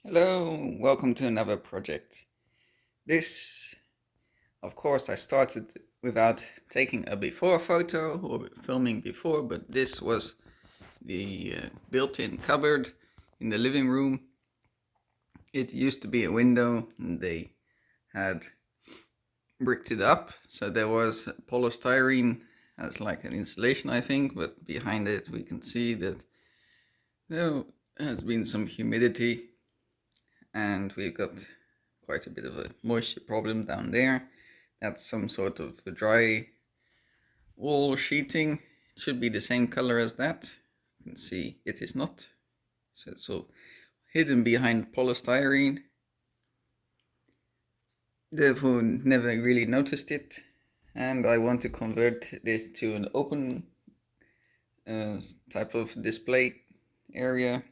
Hello, welcome to another project. This, of course, I started without taking a before photo or filming before, but this was the built-in cupboard in the living room. It used to be a window and they had bricked it up, so there was polystyrene as like an insulation, I think, but behind it we can see that there has been some humidity and we've got quite a bit of a moisture problem down there. That's some sort of a dry wall sheeting. It should be the same color as that. You can see it is not. So it's all hidden behind polystyrene. Therefore never really noticed it. And I want to convert this to an open type of display area.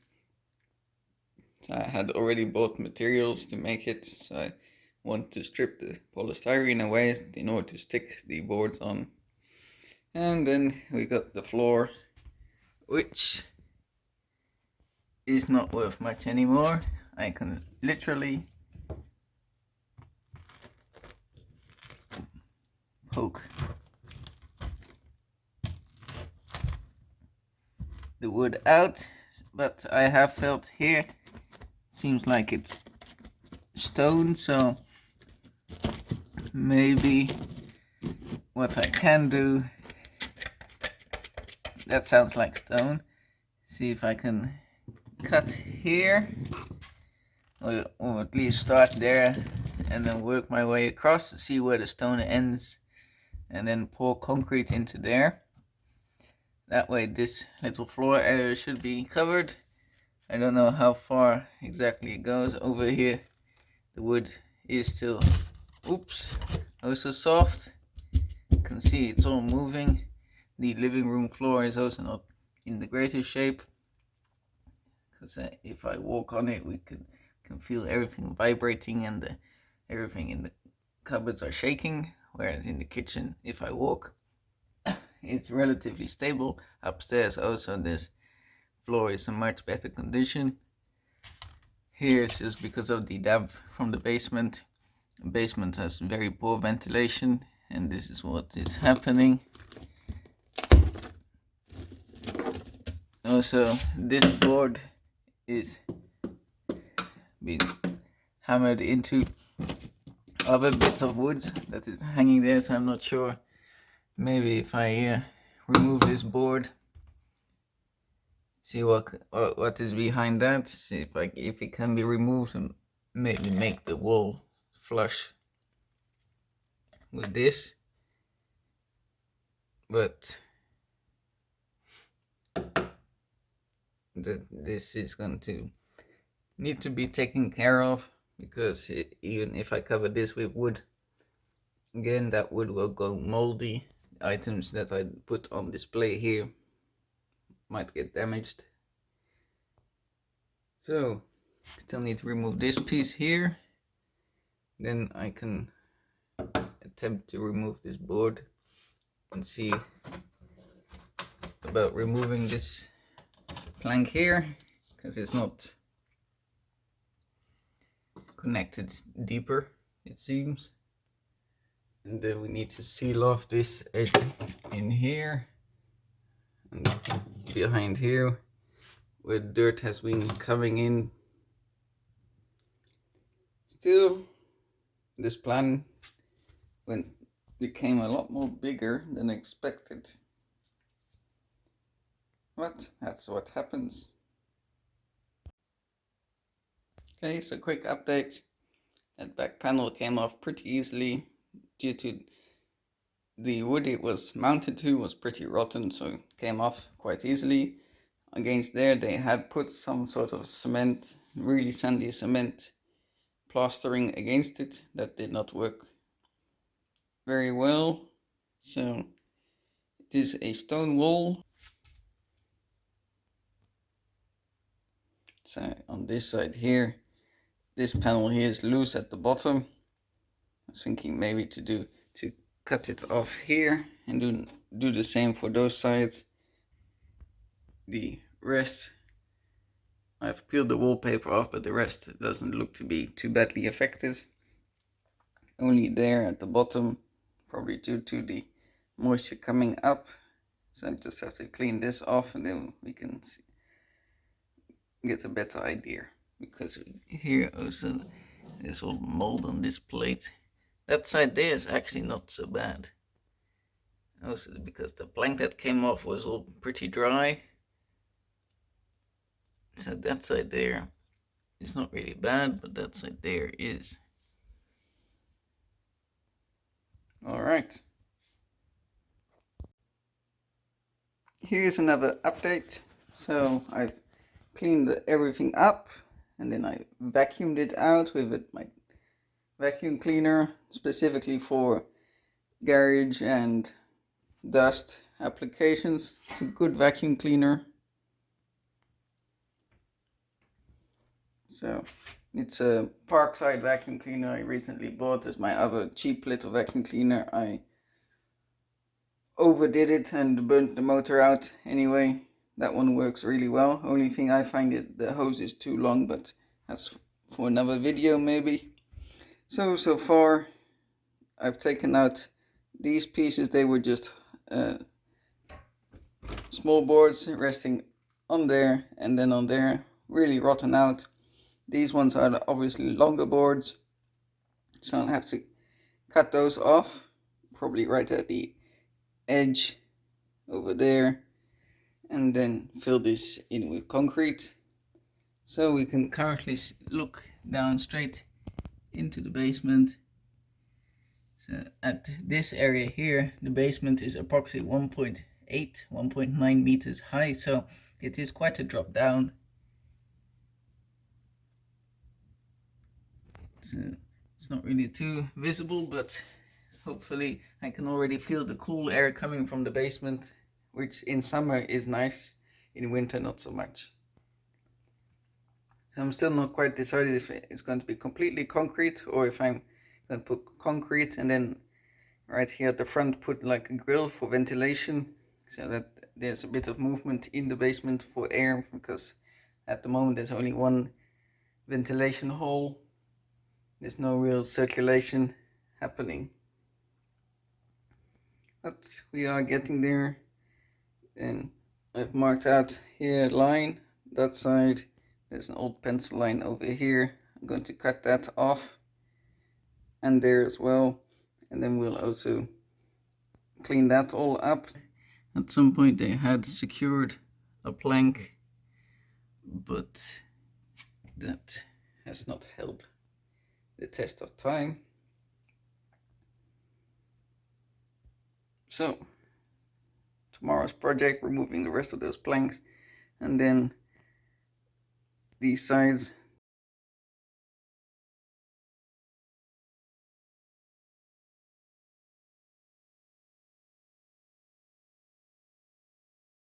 I had already bought materials to make it, so I want to strip the polystyrene away in order to stick the boards on. And then we got the floor, which is not worth much anymore. I can literally poke the wood out, but I have felt here, seems like it's stone, so maybe what I can do, that sounds like stone, see if I can cut here, or at least start there and then work my way across to see where the stone ends and then pour concrete into there. That way this little floor area should be covered. I don't know how far exactly it goes. Over here the wood is still, oops, also soft. You can see it's all moving. The living room floor is also not in the greatest shape, because if I walk on it we can feel everything vibrating and everything in the cupboards are shaking, whereas in the kitchen, if I walk, it's relatively stable. Upstairs also this floor is in much better condition. Here it's just because of the damp from the basement. The basement has very poor ventilation, and this is what is happening. Also, this board is being hammered into other bits of wood that is hanging there, so I'm not sure. Maybe if I remove this board, see what is behind that, see if it can be removed, and maybe make the wall flush with this. But this is going to need to be taken care of, because even if I cover this with wood, again that wood will go moldy. Items that I put on display here might get damaged. So still need to remove this piece here, then I can attempt to remove this board and see about removing this plank here, because it's not connected deeper, it seems. And then we need to seal off this edge in here and behind here where dirt has been coming in. Still, this plan became a lot more bigger than expected, but that's what happens. Okay, so quick update. That back panel came off pretty easily due to the wood it was mounted to was pretty rotten, so it came off quite easily. Against there they had put some sort of cement, really sandy cement plastering against it. That did not work very well, so it is a stone wall. So on this side here, this panel here is loose at the bottom. I was thinking maybe to cut it off here and do the same for those sides. The rest I've peeled the wallpaper off, but the rest doesn't look to be too badly affected. Only there at the bottom, probably due to the moisture coming up. So I just have to clean this off, and then we can get a better idea. Because here also there's all mold on this plate. That side there is actually not so bad. Also because the plank that came off was all pretty dry. So that side there is not really bad, but that side there is. Alright. Here's another update. So I've cleaned everything up, and then I vacuumed it out with my vacuum cleaner, specifically for garage and dust applications. It's a good vacuum cleaner. So it's a Parkside vacuum cleaner I recently bought as my other cheap little vacuum cleaner. I overdid it and burnt the motor out anyway. That one works really well. Only thing I find it, the hose is too long, but that's for another video maybe. So far I've taken out these pieces. They were just small boards resting on there and then on there, really rotten out. These ones are obviously longer boards, so I'll have to cut those off, probably right at the edge over there, and then fill this in with concrete. So we can currently look down straight into the basement. So at this area here, the basement is approximately 1.9 meters high, so it is quite a drop down. So it's not really too visible, but hopefully I can already feel the cool air coming from the basement, which in summer is nice, in winter not so much. So I'm still not quite decided if it's going to be completely concrete or if I'm going to put concrete and then right here at the front put like a grill for ventilation, so that there's a bit of movement in the basement for air, because at the moment there's only one ventilation hole. There's no real circulation happening. But we are getting there. And I've marked out here a line, that side. There's an old pencil line over here. I'm going to cut that off. And there as well. And then we'll also clean that all up. At some point they had secured a plank, but that has not held the test of time. So tomorrow's project, removing the rest of those planks, and then these sides,